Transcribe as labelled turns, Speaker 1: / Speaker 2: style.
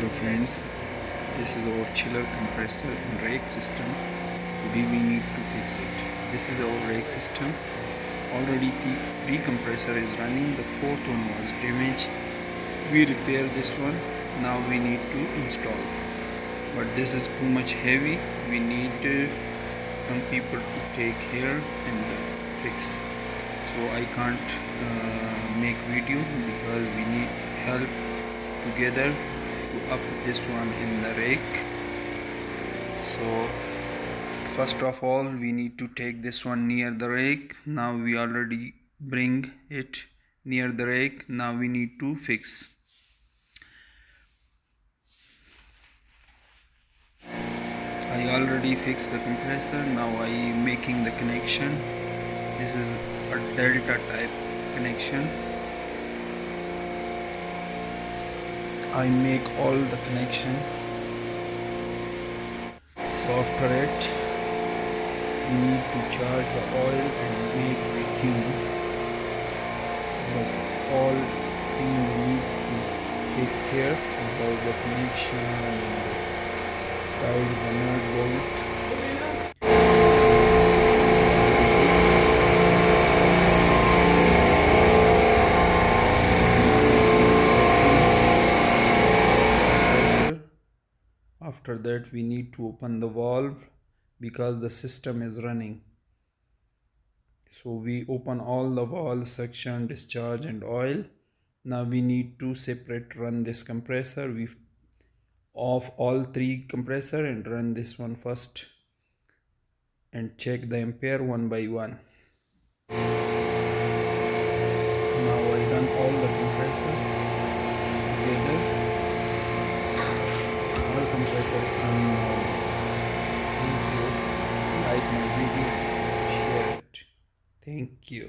Speaker 1: Hello friends, this is our chiller compressor and rake system. Today we need to fix it. This is our rake system. Already the three compressor is running, the fourth one was damaged. We repair this one. Now we need to install. But this is too much heavy. We need some people to take here and fix. So I can't make video because we need help together to up this one in the rake. So first of all we need to take this one near the rake. Now we already bring it near the rake. Now we need to fix. I already fixed the compressor. Now I am making the connection. This is a delta type connection. I make all the connection. So after it, we need to charge the oil and make vacuum. But all thing we need to take care about the connection and tight the nut bolt. After that we need to open the valve because the system is running. So we open all the valve section, discharge and oil. Now we need to separate run this compressor. We off all three compressor and run this one first and check the ampere one by one. Now I run all the compressor together. All compressors running on. Thank you. Like my video, share it. Thank you.